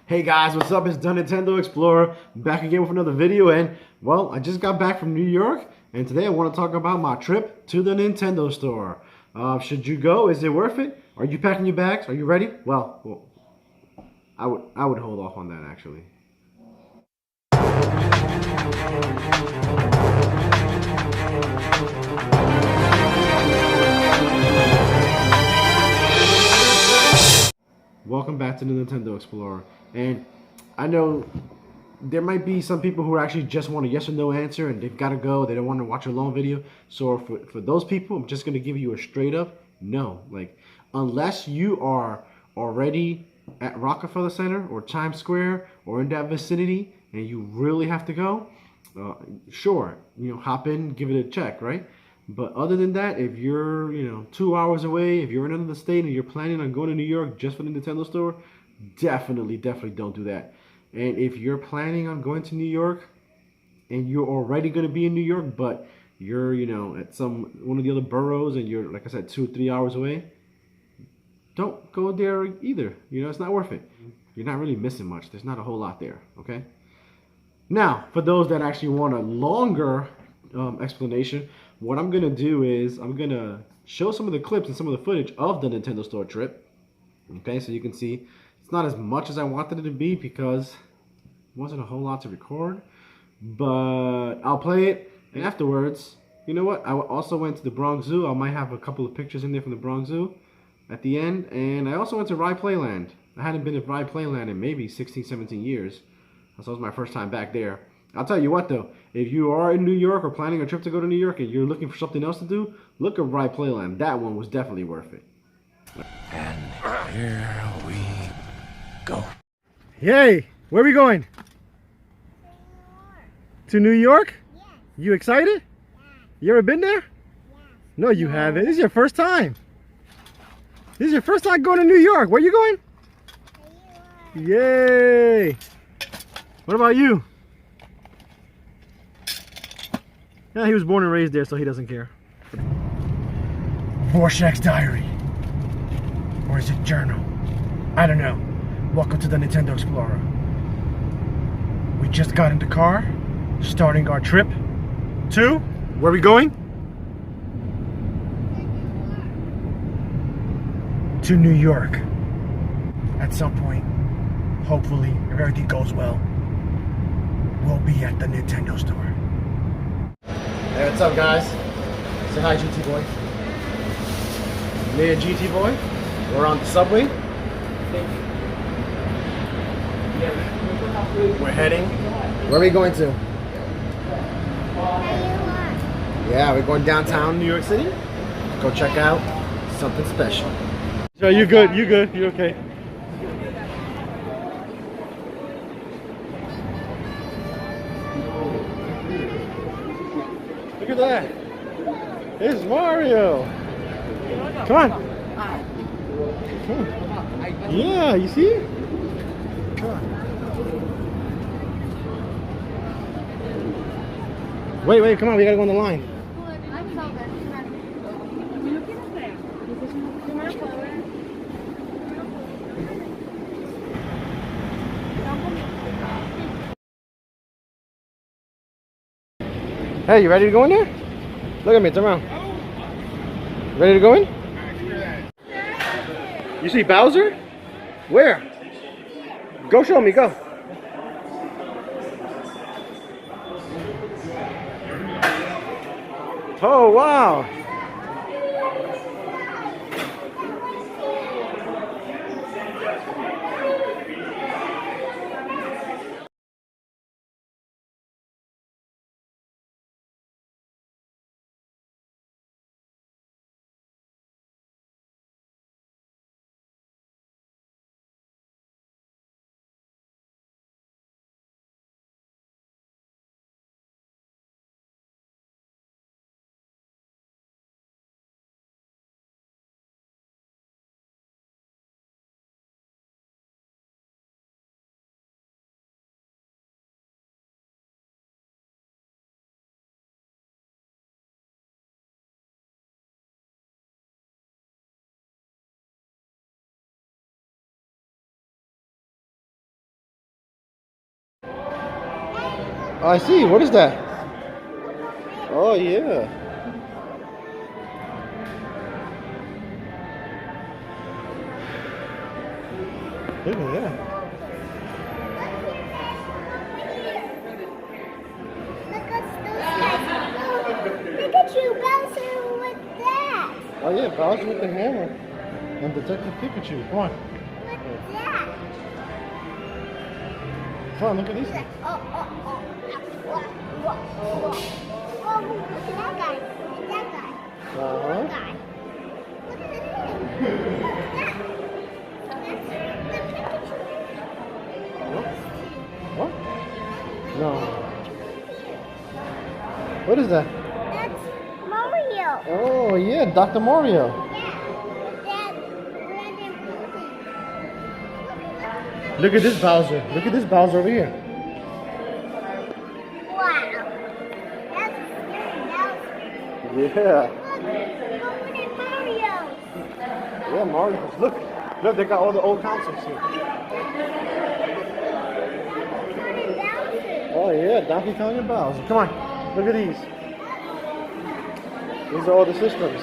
Hey guys, what's up? It's the Nintendo Explorer back again with another video, and well, I just got back from New York, and today I want to talk about my trip to the Nintendo store. Should you go? Is it worth it? Are you packing your bags? Are you ready? Well, I would hold off on that actually. Welcome back to the Nintendo Explorer, and I know there might be some people who actually just want a yes or no answer and they've got to go. They don't want to watch a long video. So for those people, I'm just going to give you a straight up no. Like, unless you are already at Rockefeller Center or Times Square or in that vicinity and you really have to go, sure, hop in, give it a check, right? But other than that, if you're, 2 hours away, if you're in another state and you're planning on going to New York just for the Nintendo store, definitely don't do that. And if you're planning on going to New York and you're already going to be in New York, but you're, at one of the other boroughs and you're, like I said, 2 or 3 hours away, don't go there either. It's not worth it. You're not really missing much. There's not a whole lot there, okay? Now, for those that actually want a longer explanation, what I'm going to do is I'm going to show some of the clips and some of the footage of the Nintendo Store trip. Okay, so you can see it's not as much as I wanted it to be because it wasn't a whole lot to record. But I'll play it, and afterwards, you know what? I also went to the Bronx Zoo. I might have a couple of pictures in there from the Bronx Zoo at the end. And I also went to Rye Playland. I hadn't been to Rye Playland in maybe 16, 17 years. So it was my first time back there. I'll tell you what though, if you are in New York or planning a trip to go to New York and you're looking for something else to do, look at Rye Playland. That one was definitely worth it. And here we go. Yay! Where are we going? To New York? Yeah. You excited? Yeah. You ever been there? Yeah. No, you haven't. This is your first time. This is your first time going to New York. Where are you going? Yay! What about you? Yeah, he was born and raised there, so he doesn't care. Vorshak's diary. Or is it journal? I don't know. Welcome to the Nintendo Explorer. We just got in the car, starting our trip to... Where are we going? To New York. At some point, hopefully, if everything goes well, we'll be at the Nintendo store. Hey, what's up, guys? Say hi, GT Boy. Me and GT Boy. We're on the subway. We're heading. Where are we going to? Yeah, we're going downtown New York City. Go check out something special. So you good? You good? You okay? Look at that. It's Mario. Come on. Come on. Yeah, you see? Come on. Wait, come on. We gotta go on the line. Hey, you ready to go in there? Look at me, turn around. Ready to go in? You see Bowser? Where? Go show me, go. Oh, wow. Oh, I see. What is that? Oh, yeah. Look at that. Look at you, Bowser, with that. Oh, yeah, Bowser with the hammer. And Detective Pikachu. Come on. What's that? Come on, look at these. Oh, look at that guy. Look at that guy. Uh-huh. That guy. Look at him. What's that? That's the Pikachu. What? No. What is that? That's Mario. Oh, yeah, Dr. Mario. Yeah. That red and blue. Look at this Bowser. Look at this Bowser over here. Wow. That's a scary Bowser. Yeah. Look at Mario. Yeah, Mario. Look, they got all the old consoles here. Oh yeah, Donkey Kong and Bowser. Come on, look at these. These are all the systems.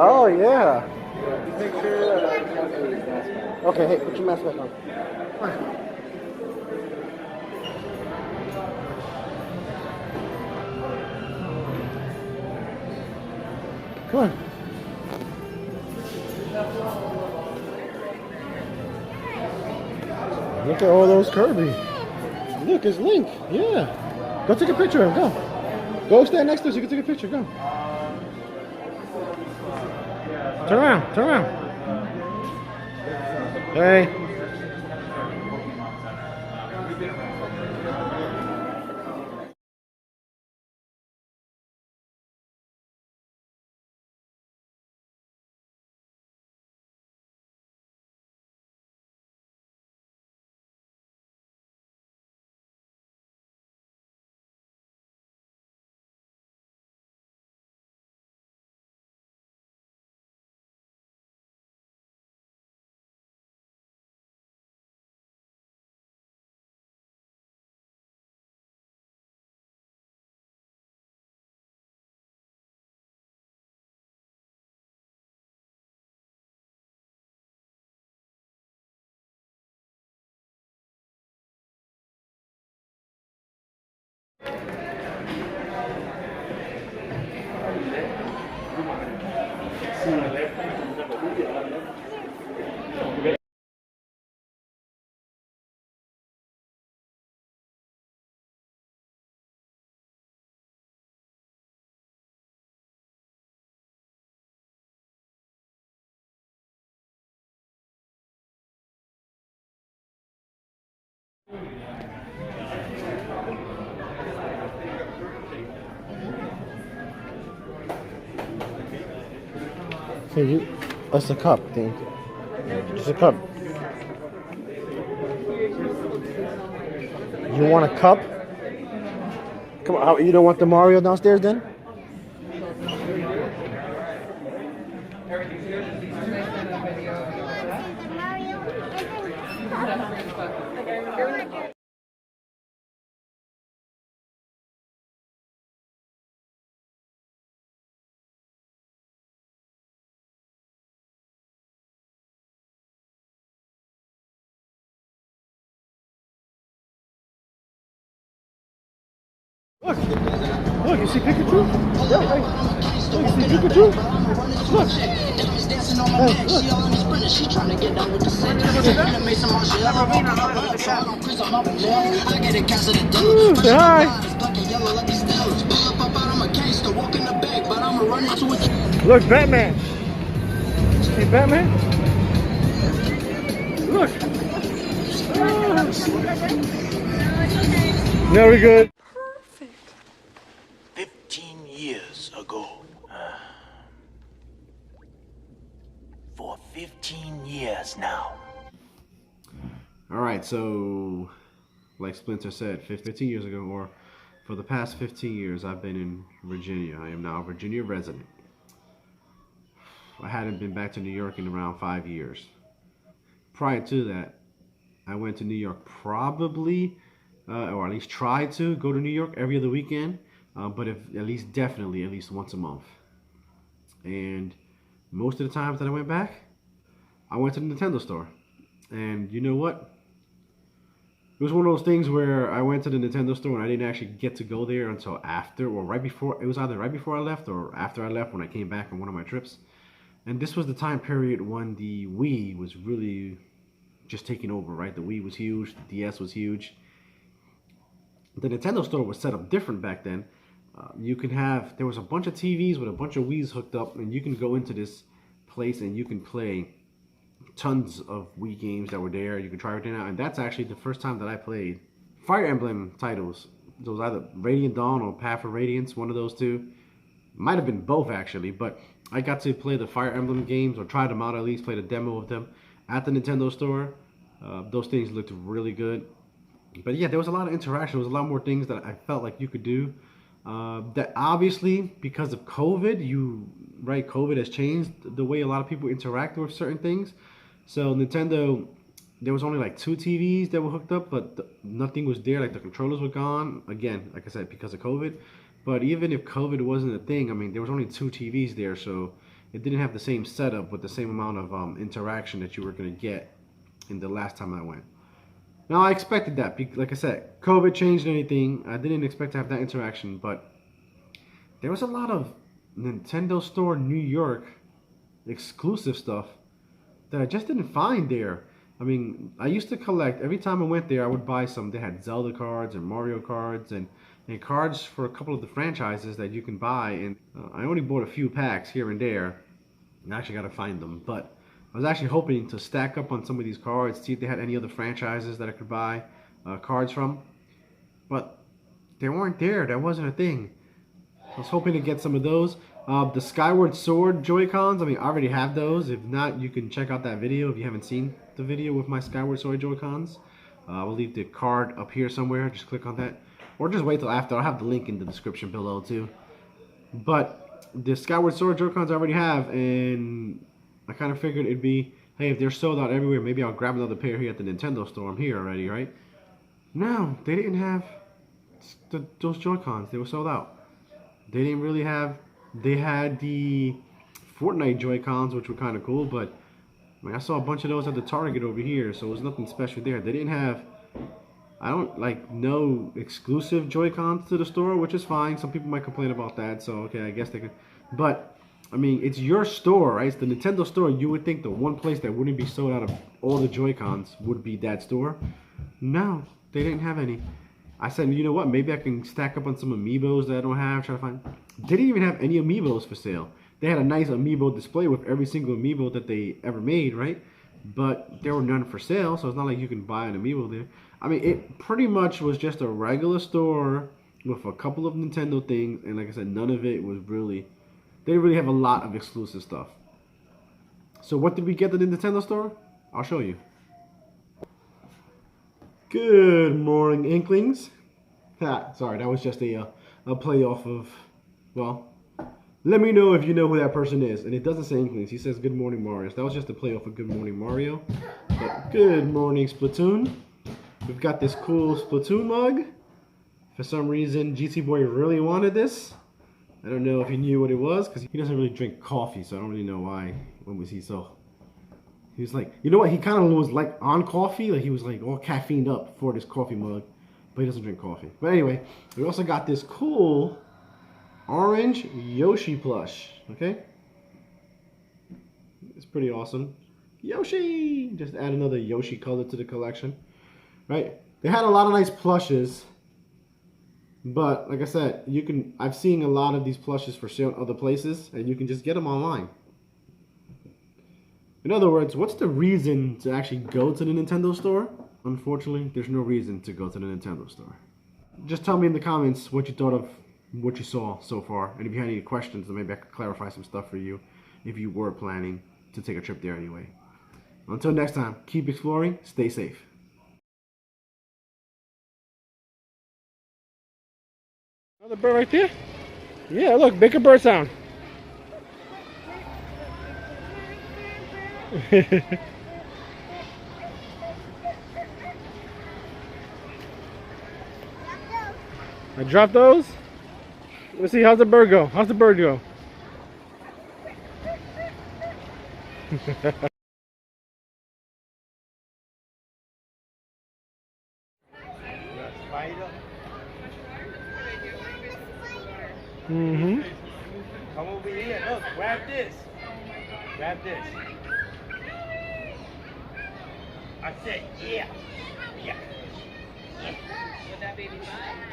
Oh yeah. Okay, hey, put your mask back on. Come on. Look at all those Kirby. Look, it's Link. Yeah. Go take a picture of him. Go. Go stand next to us. You can take a picture. Go. Turn around. Turn around. Hey. Hey, you. That's a cup, thing. It's a cup. You want a cup? Come on, you don't want the Mario downstairs then? Look, look, you see Pikachu? Yeah, hey. Look, you see Pikachu? Look. Hey, look. Ooh, say hi. Look, Batman. See Batman? Look. Now we're good. 15 years ago. For 15 years now. All right, so like Splinter said, 15 years ago, or for the past 15 years, I've been in Virginia. I am now a Virginia resident. I hadn't been back to New York in around 5 years. Prior to that, I went to New York probably, or at least tried to go to New York every other weekend, but if, definitely at least once a month. And most of the times that I went back, I went to the Nintendo store. And you know what? It was one of those things where I went to the Nintendo store and I didn't actually get to go there until after, or right before. It was either right before I left or after I left when I came back on one of my trips. And this was the time period when the Wii was really just taking over, right? The Wii was huge, the DS was huge. The Nintendo store was set up different back then. There was a bunch of TVs with a bunch of Wiis hooked up, and you can go into this place and you can play tons of Wii games that were there. You can try everything out, and that's actually the first time that I played Fire Emblem titles. It was either Radiant Dawn or Path of Radiance, one of those two. Might have been both actually, but I got to play the Fire Emblem games, or try them out at least, played a demo of them at the Nintendo store. Those things looked really good. But yeah, there was a lot of interaction. There was a lot more things that I felt like you could do. That obviously, because of COVID, COVID has changed the way a lot of people interact with certain things. So Nintendo, there was only like 2 TVs that were hooked up, but nothing was there. Like the controllers were gone. Again, like I said, because of COVID. But even if COVID wasn't a thing, I mean, there was only 2 TVs there, so it didn't have the same setup with the same amount of interaction that you were going to get in the last time I went. Now, I expected that. Like I said, COVID changed anything. I didn't expect to have that interaction, but there was a lot of Nintendo Store New York exclusive stuff that I just didn't find there. I mean, I used to collect. Every time I went there, I would buy some. They had Zelda cards and Mario cards and cards for a couple of the franchises that you can buy. And I only bought a few packs here and there. I actually got to find them. But I was actually hoping to stack up on some of these cards, see if they had any other franchises that I could buy cards from. But they weren't there. That wasn't a thing. I was hoping to get some of those. The Skyward Sword Joy-Cons, I mean, I already have those. If not, you can check out that video if you haven't seen the video with my Skyward Sword Joy-Cons. I will leave the card up here somewhere. Just click on that. Or just wait till after. I'll have the link in the description below too. But the Skyward Sword Joy-Cons I already have, and I kind of figured it'd be, hey, if they're sold out everywhere, maybe I'll grab another pair here at the Nintendo store. I'm here already, right? No, they didn't have those Joy-Cons. They were sold out. They didn't really have. They had the Fortnite Joy-Cons, which were kind of cool, but I mean, I saw a bunch of those at the Target over here, so it was nothing special there. They didn't have, no exclusive Joy-Cons to the store, which is fine. Some people might complain about that, so okay, I guess they could. But, I mean, it's your store, right? It's the Nintendo store. You would think the one place that wouldn't be sold out of all the Joy-Cons would be that store. No, they didn't have any. I said, you know what? Maybe I can stack up on some amiibos that I don't have. Try to find. They didn't even have any amiibos for sale. They had a nice amiibo display with every single amiibo that they ever made, right? But there were none for sale, so it's not like you can buy an amiibo there. I mean, it pretty much was just a regular store with a couple of Nintendo things, and like I said, none of it was really. They didn't really have a lot of exclusive stuff. So what did we get at the Nintendo store? I'll show you. Good morning, Inklings. Sorry, that was just a play off of, well, let me know if you know who that person is. And it doesn't say Inklings. He says Good Morning Mario. So that was just a play off of Good Morning Mario. But good morning, Splatoon. We've got this cool Splatoon mug. For some reason, GT Boy really wanted this. I don't know if he knew what it was, because he doesn't really drink coffee, so I don't really know why. When was he so... He was like, you know what? He kind of was like on coffee. Like he was like all caffeined up for this coffee mug. But he doesn't drink coffee. But anyway, we also got this cool orange Yoshi plush. Okay? It's pretty awesome. Yoshi! Just add another Yoshi color to the collection. Right? They had a lot of nice plushes. But like I said, I've seen a lot of these plushes for sale in other places. And you can just get them online. In other words, what's the reason to actually go to the Nintendo store? Unfortunately, there's no reason to go to the Nintendo store. just tell me in the comments what you thought of what you saw so far, and if you had any questions, then maybe I could clarify some stuff for you if you were planning to take a trip there anyway. Until next time, keep exploring, stay safe. Another bird right there? Yeah, look, make a bird sound. I dropped those. Let's see, how's the bird go? How's the bird go? Mm-hmm. Come over here. Look, grab this. Grab this. I said, yeah. Yeah. Would that baby fine?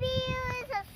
Is a